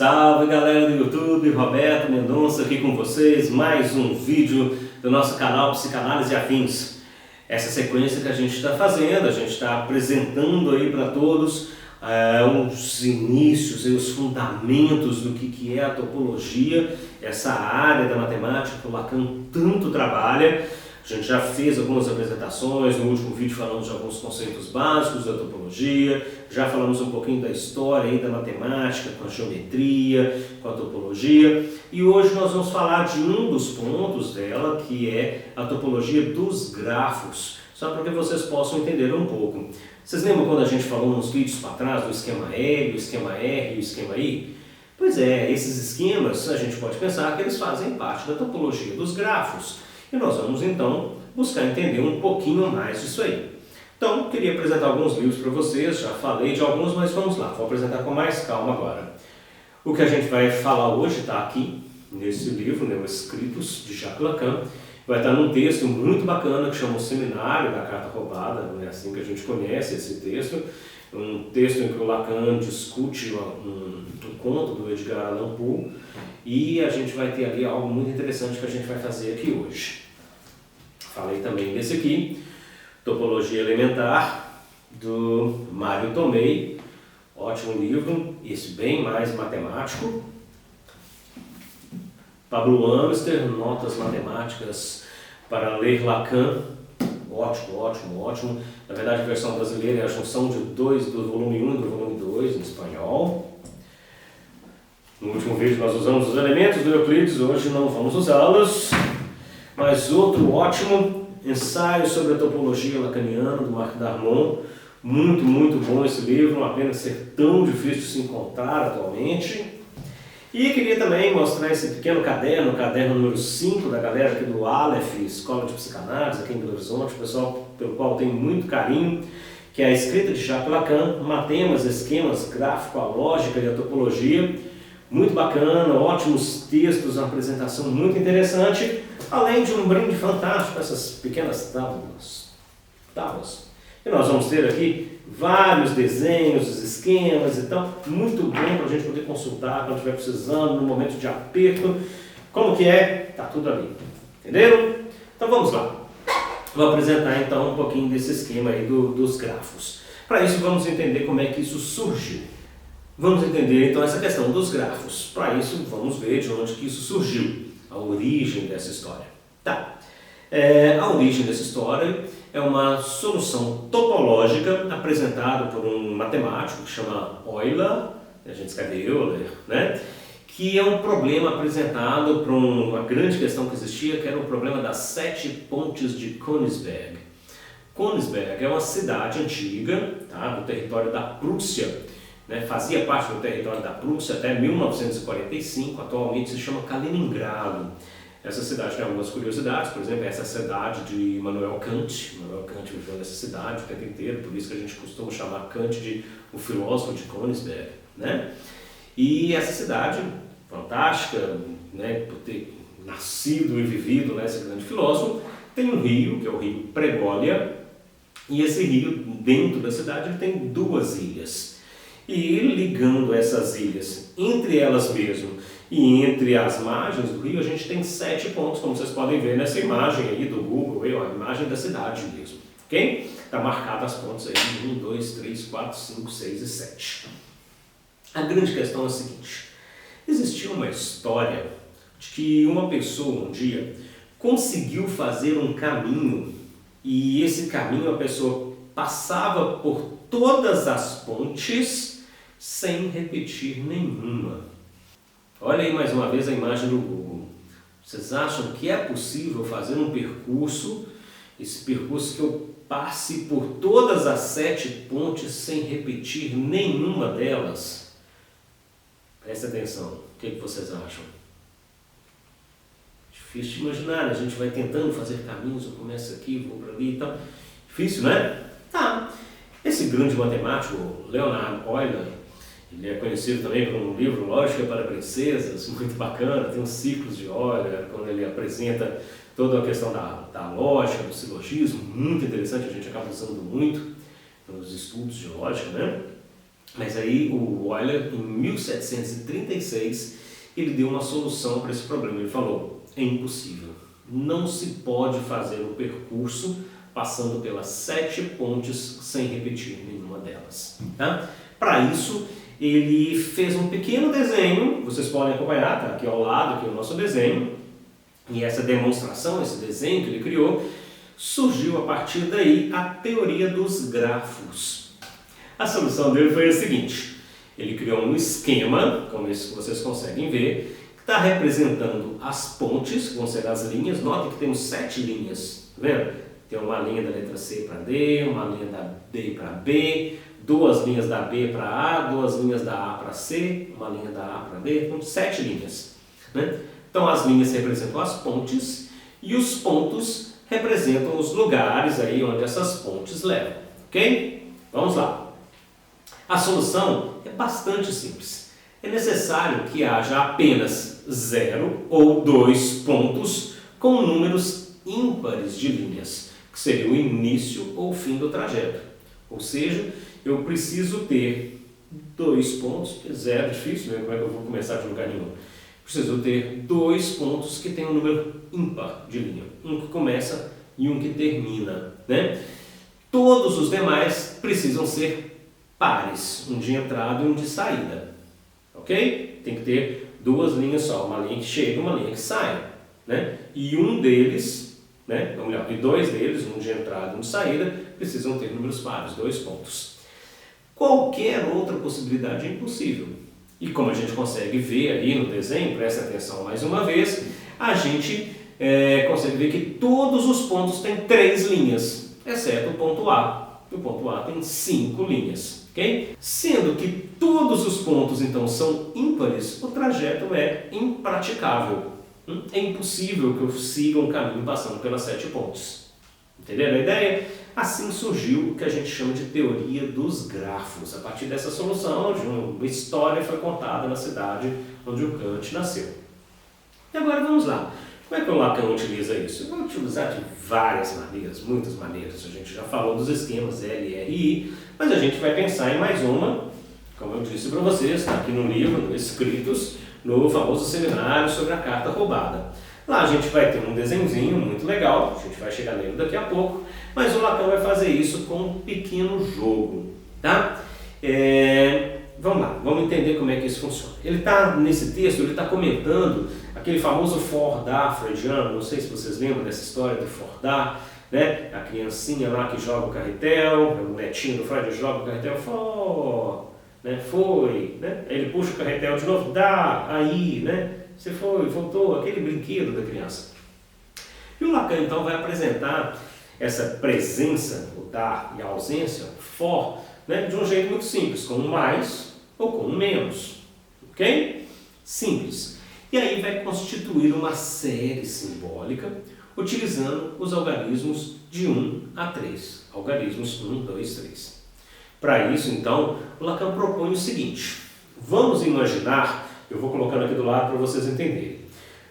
Salve galera do YouTube, Roberto Mendonça aqui com vocês, mais um vídeo do nosso canal Psicanálise e Afins. Essa sequência que a gente está fazendo, a gente está apresentando aí para todos os inícios e os fundamentos do que é a topologia, essa área da matemática que o Lacan tanto trabalha. A gente já fez algumas apresentações, no último vídeo falamos de alguns conceitos básicos da topologia, já falamos um pouquinho da história aí da matemática, com a geometria, com a topologia, e hoje nós vamos falar de um dos pontos dela, que é a topologia dos grafos, só para que vocês possam entender um pouco. Vocês lembram quando a gente falou nos vídeos para trás do esquema L, o esquema R e o esquema I? Pois é, esses esquemas a gente pode pensar que eles fazem parte da topologia dos grafos. E nós vamos então buscar entender um pouquinho mais disso aí. Então, queria apresentar alguns livros para vocês, já falei de alguns, mas vamos lá, vou apresentar com mais calma agora. O que a gente vai falar hoje está aqui, nesse livro, Escritos, de Jacques Lacan. Vai estar num texto muito bacana que chama O Seminário da Carta Roubada, não é assim que a gente conhece esse texto. Um texto em que o Lacan discute um conto do Edgar Allan Poe, e a gente vai ter ali algo muito interessante que a gente vai fazer aqui hoje. Falei também desse aqui, Topologia Elementar, do Mário Tomei, ótimo livro, esse bem mais matemático. Pablo Amster, Notas Matemáticas para ler Lacan, ótimo, ótimo, ótimo. Na verdade, a versão brasileira é a junção de dois, do volume 1 e do volume 2, em espanhol. No último vídeo nós usamos os elementos do Euclides, hoje não vamos usá-los. Mas outro ótimo, Ensaio sobre a Topologia Lacaniana, do Marc Darmon. Muito, muito bom esse livro, uma pena ser tão difícil de se encontrar atualmente. E queria também mostrar esse pequeno caderno, o caderno número 5 da galera aqui do Aleph, Escola de Psicanálise, aqui em Belo Horizonte, pessoal pelo qual eu tenho muito carinho, que é a escrita de Jacques Lacan, matemas, esquemas, gráfico, a lógica e a topologia. Muito bacana, ótimos textos, uma apresentação muito interessante, além de um brinde fantástico, essas pequenas tábuas. E nós vamos ter aqui vários desenhos, os esquemas e tal, muito bom para a gente poder consultar quando estiver precisando, no momento de aperto. Como que é? Tá tudo ali. Entenderam? Então vamos lá. Vou apresentar então um pouquinho desse esquema aí dos grafos. Para isso vamos entender como é que isso surgiu. Vamos entender então essa questão dos grafos. Para isso vamos ver de onde que isso surgiu, a origem dessa história. Tá. A origem dessa história é uma solução topológica apresentada por um matemático que chama Euler, a gente escreve Euler, né? Que é um problema apresentado por uma grande questão que existia, que era o problema das 7 pontes de Königsberg. Königsberg é uma cidade antiga, tá, do território da Prússia, né, fazia parte do território da Prússia até 1945, atualmente se chama Kaliningrado. Essa cidade tem algumas curiosidades, por exemplo, essa cidade de Immanuel Kant. Immanuel Kant viveu nessa cidade o tempo inteiro, por isso que a gente costuma chamar Kant de o filósofo de Königsberg, né? E essa cidade, fantástica, né, por ter nascido e vivido nesse grande filósofo, tem um rio, que é o rio Prególia, e esse rio, dentro da cidade, ele tem 2 ilhas. E ligando essas ilhas entre elas mesmo e entre as margens do rio, a gente tem 7 pontos, como vocês podem ver nessa imagem aí do Google, a imagem da cidade mesmo, ok? Está marcada as pontos aí, 1, 2, 3, 4, 5, 6 e 7. A grande questão é a seguinte: existiu uma história de que uma pessoa um dia conseguiu fazer um caminho, e esse caminho a pessoa passava por todas as pontes sem repetir nenhuma. Olha aí mais uma vez a imagem do Google. Vocês acham que é possível fazer um percurso, esse percurso que eu passe por todas as 7 pontes sem repetir nenhuma delas? Presta atenção, o que vocês acham? Difícil de imaginar, a gente vai tentando fazer caminhos, eu começo aqui, vou para ali e tal. Difícil, né? Tá. Esse grande matemático, Leonhard Euler, ele é conhecido também por um livro, Lógica para Princesas, muito bacana, tem uns ciclos de Euler, quando ele apresenta toda a questão da lógica, do silogismo, muito interessante, a gente acaba usando muito nos estudos de lógica, né? Mas aí o Euler, em 1736, ele deu uma solução para esse problema. Ele falou, é impossível, não se pode fazer o percurso passando pelas 7 pontes sem repetir nenhuma delas. Tá? Para isso, ele fez um pequeno desenho, vocês podem acompanhar, tá aqui ao lado, aqui o nosso desenho, e essa demonstração, esse desenho que ele criou, surgiu a partir daí a teoria dos grafos. A solução dele foi a seguinte, ele criou um esquema, como esse que vocês conseguem ver, que está representando as pontes, que vão ser as linhas. Notem que temos 7 linhas, tá vendo? Tem uma linha da letra C para D, uma linha da D para B, 2 linhas da B para A, 2 linhas da A para C, uma linha da A para D, então 7 linhas. Né? Então as linhas representam as pontes e os pontos representam os lugares aí onde essas pontes levam. Ok? Vamos lá. A solução é bastante simples. É necessário que haja apenas 0 ou 2 pontos com números ímpares de linhas, que seria o início ou o fim do trajeto. Ou seja, eu preciso ter 2 pontos, 0 é difícil, né? Como é que eu vou começar de lugar nenhum? Preciso ter 2 pontos que tem um número ímpar de linha, um que começa e um que termina. Né? Todos os demais precisam ser pares, um de entrada e um de saída. Ok? Tem que ter 2 linhas só, uma linha que chega e uma linha que sai. Né? E um deles, né? Ou melhor, e 2 deles, um de entrada e um de saída, precisam ter números pares, 2 pontos. Qualquer outra possibilidade é impossível. E como a gente consegue ver aí no desenho, presta atenção mais uma vez, a gente consegue ver que todos os pontos têm 3 linhas, exceto o ponto A. O ponto A tem 5 linhas. Okay? Sendo que todos os pontos então são ímpares, o trajeto é impraticável. É impossível que eu siga um caminho passando pelas 7 pontes. Entenderam a ideia? Assim surgiu o que a gente chama de teoria dos grafos. A partir dessa solução, uma história foi contada na cidade onde o Kant nasceu. E agora vamos lá. Como é que o Lacan utiliza isso? Ele vai utilizar de várias maneiras, muitas maneiras. A gente já falou dos esquemas L e RI, mas a gente vai pensar em mais uma, como eu disse para vocês, está aqui no livro, no Escritos, no famoso seminário sobre a carta roubada. Lá a gente vai ter um desenhozinho muito legal, a gente vai chegar nele daqui a pouco, mas o Lacan vai fazer isso com um pequeno jogo, tá? Vamos lá, vamos entender como é que isso funciona. Ele está, nesse texto, ele está comentando aquele famoso Fordar freudiano, não sei se vocês lembram dessa história do Fordar, né? A criancinha lá que joga o carretel, o netinho do Freud joga o carretel, né? Foi, né? Aí ele puxa o carretel de novo, dá, aí, né? Você foi, voltou, aquele brinquedo da criança. E o Lacan então vai apresentar essa presença, o dar e a ausência, for, né? De um jeito muito simples, com um mais ou com um menos, ok? Simples. E aí vai constituir uma série simbólica utilizando os algarismos de 1 a 3. Algarismos 1, 2, 3. Para isso, então, o Lacan propõe o seguinte. Vamos imaginar, eu vou colocando aqui do lado para vocês entenderem.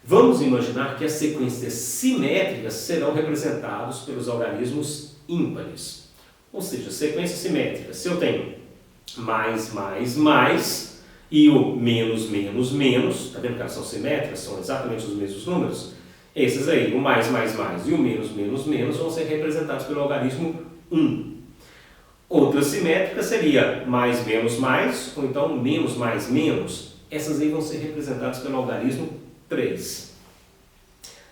Vamos imaginar que as sequências simétricas serão representadas pelos algarismos ímpares. Ou seja, sequências simétricas. Se eu tenho mais, e o menos, tá vendo que elas são simétricas, são exatamente os mesmos números? Esses aí, o mais e o menos, vão ser representados pelo algarismo 1. Outra simétrica seria mais, ou então menos, mais. Essas aí vão ser representadas pelo algarismo 3.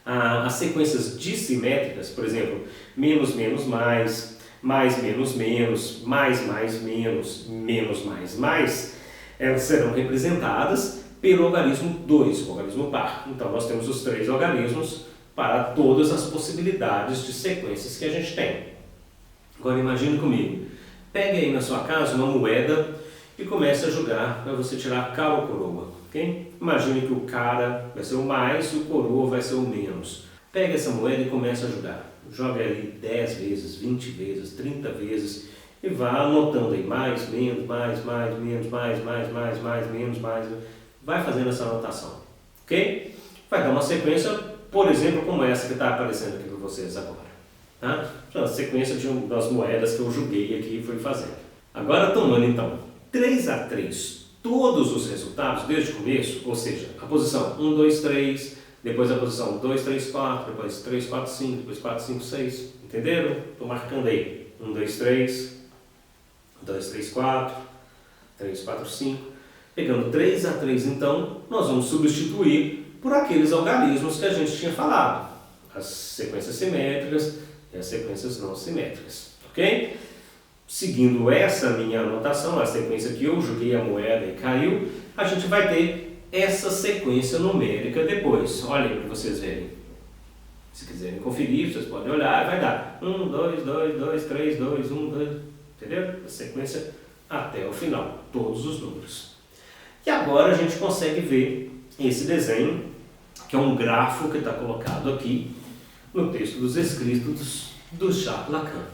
As sequências dissimétricas, por exemplo, menos, mais, menos, mais, elas serão representadas pelo algarismo 2, o algarismo par. Então, nós temos os 3 algarismos para todas as possibilidades de sequências que a gente tem. Agora, imagine comigo. Pegue aí na sua casa uma moeda e comece a jogar para você tirar cara ou coroa. Okay? Imagine que o cara vai ser o mais e o coroa vai ser o menos. Pegue essa moeda e comece a jogar. Jogue aí 10 vezes, 20 vezes, 30 vezes e vá anotando aí mais, menos. Vai fazendo essa anotação. Ok? Vai dar uma sequência, por exemplo, como essa que está aparecendo aqui para vocês agora. Tá? A sequência das moedas que eu joguei aqui e fui fazendo. Agora tomando então 3 a 3, todos os resultados desde o começo, ou seja, a posição 1, 2, 3, depois a posição 2, 3, 4, depois 3, 4, 5, depois 4, 5, 6, entenderam? Estou marcando aí, 1, 2, 3, 2, 3, 4, 3, 4, 5, pegando 3 a 3 então, nós vamos substituir por aqueles algarismos que a gente tinha falado, as sequências simétricas e as sequências não simétricas, ok? Seguindo essa minha anotação, a sequência que eu joguei a moeda e caiu, a gente vai ter essa sequência numérica depois. Olha aí para vocês verem. Se quiserem conferir, vocês podem olhar, vai dar 1, 2, 2, 2, 3, 2, 1, 2, entendeu? A sequência até o final, todos os números. E agora a gente consegue ver esse desenho, que é um grafo que está colocado aqui no texto dos escritos do Jacques Lacan.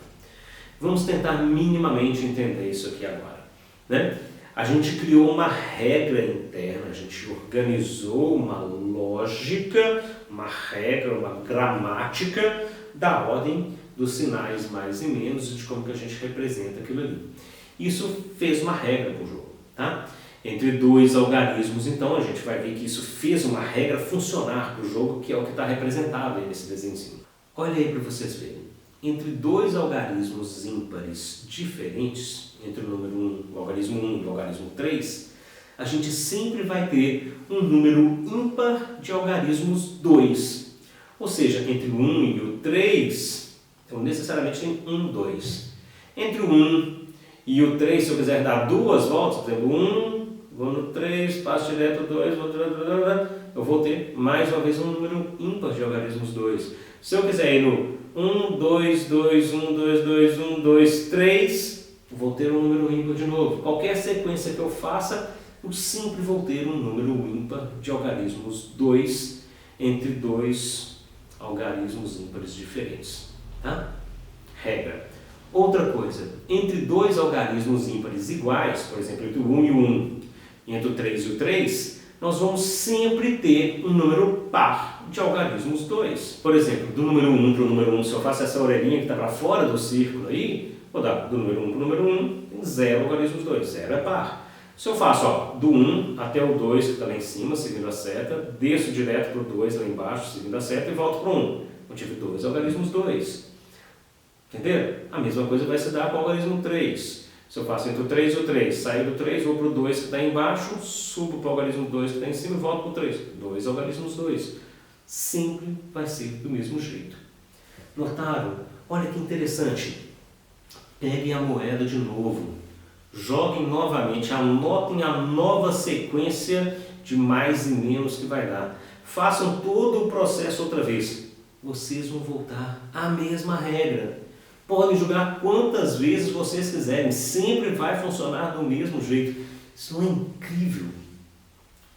Vamos tentar minimamente entender isso aqui agora, né? A gente criou uma regra interna, a gente organizou uma lógica, uma regra, uma gramática da ordem dos sinais mais e menos e de como que a gente representa aquilo ali. Isso fez uma regra para o jogo, tá? Entre dois algarismos, então, a gente vai ver que isso fez uma regra funcionar para o jogo, que é o que está representado aí nesse desenho. Olha aí para vocês verem. Entre dois algarismos ímpares diferentes, entre o número 1, o algarismo 1 e o algarismo 3, a gente sempre vai ter um número ímpar de algarismos 2. Ou seja, entre o 1 e o 3, então necessariamente tem 1, 2. Entre o 1 e o 3, se eu quiser dar duas voltas, por exemplo, 1, vou no 3, passo direto 2, eu vou ter mais uma vez um número ímpar de algarismos 2. Se eu quiser ir no 1, 2, 2, 1, 2, 2, 1, 2, 3, vou ter um número ímpar de novo. Qualquer sequência que eu faça, eu sempre vou ter um número ímpar de algarismos 2 entre dois algarismos ímpares diferentes. Tá? Regra. Outra coisa, entre dois algarismos ímpares iguais, por exemplo, entre o 1 e o 1, e entre o 3 e o 3, nós vamos sempre ter um número par de algarismos 2. Por exemplo, do número 1 para o número 1, se eu faço essa orelhinha que está para fora do círculo aí, vou dar do número 1 para o número 1, tem 0 algarismos 2, 0 é par. Se eu faço do 1 até o 2, que está lá em cima, seguindo a seta, desço direto para o 2 lá embaixo, seguindo a seta, e volto para o 1. Eu tive 2 algarismos 2. Entenderam? A mesma coisa vai se dar com o algarismo 3. Se eu faço entre o 3 e o 3, saio do 3, vou para o 2 que está embaixo, subo para o algarismo 2 que está em cima e volto para o 3. 2 algarismos 2. Sempre vai ser do mesmo jeito. Notaram? Olha que interessante. Peguem a moeda de novo. Joguem novamente. Anotem a nova sequência de mais e menos que vai dar. Façam todo o processo outra vez. Vocês vão voltar à mesma regra. Podem jogar quantas vezes vocês quiserem, sempre vai funcionar do mesmo jeito. Isso não é incrível?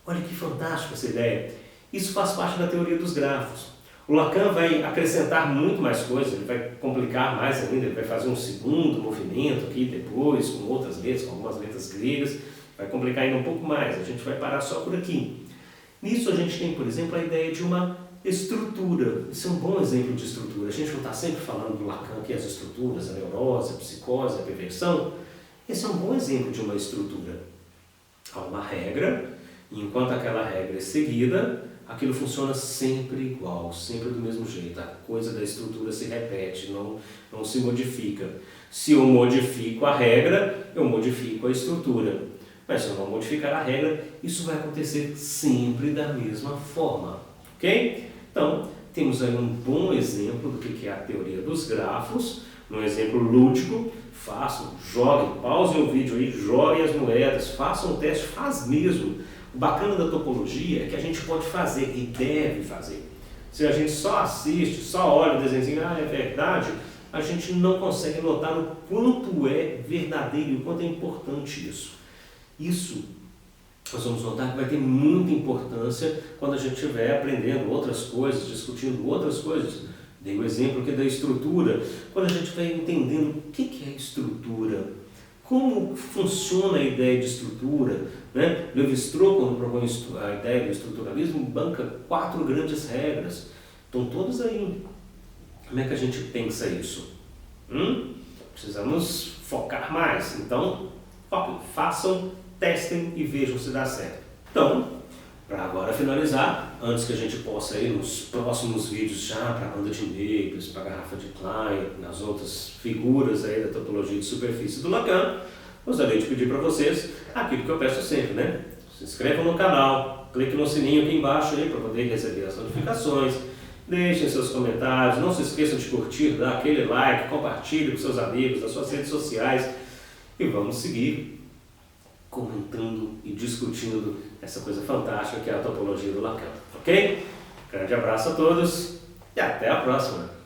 Olha que fantástico essa ideia. Isso faz parte da teoria dos grafos. O Lacan vai acrescentar muito mais coisas, ele vai complicar mais ainda, ele vai fazer um segundo movimento aqui depois, com outras letras, com algumas letras gregas, vai complicar ainda um pouco mais, a gente vai parar só por aqui. Nisso a gente tem, por exemplo, a ideia de uma estrutura. Isso é um bom exemplo de estrutura. A gente não está sempre falando do Lacan que as estruturas, a neurose, a psicose, a perversão. Esse é um bom exemplo de uma estrutura. Há uma regra, e enquanto aquela regra é seguida, aquilo funciona sempre igual, sempre do mesmo jeito. A coisa da estrutura se repete, não se modifica. Se eu modifico a regra, eu modifico a estrutura. Mas se eu não modificar a regra, isso vai acontecer sempre da mesma forma. Ok? Então, temos aí um bom exemplo do que é a teoria dos grafos, um exemplo lúdico. Façam, joguem, pausem o vídeo aí, joguem as moedas, façam o teste, faz mesmo. O bacana da topologia é que a gente pode fazer e deve fazer. Se a gente só assiste, só olha o desenho, é verdade, a gente não consegue notar o quanto é verdadeiro e o quanto é importante isso. Isso nós vamos notar que vai ter muita importância quando a gente estiver aprendendo outras coisas, discutindo outras coisas. Dei o exemplo aqui da estrutura. Quando a gente vai entendendo o que é estrutura, como funciona a ideia de estrutura, né? Levi-Strauss, quando propõe a ideia do estruturalismo, banca 4 grandes regras. Estão todas aí. Como é que a gente pensa isso? Precisamos focar mais. Então, Ok, façam, testem e vejam se dá certo. Então, para agora finalizar, antes que a gente possa ir nos próximos vídeos já para a banda de Naples, para a garrafa de Klein, nas outras figuras aí da topologia de superfície do Lacan, gostaria de pedir para vocês aquilo que eu peço sempre, né? Se inscrevam no canal, clique no sininho aqui embaixo aí para poder receber as notificações, deixem seus comentários, não se esqueçam de curtir, dar aquele like, compartilhe com seus amigos, nas suas redes sociais e vamos seguir comentando e discutindo essa coisa fantástica que é a topologia do Lacan, ok? Grande abraço a todos e até a próxima!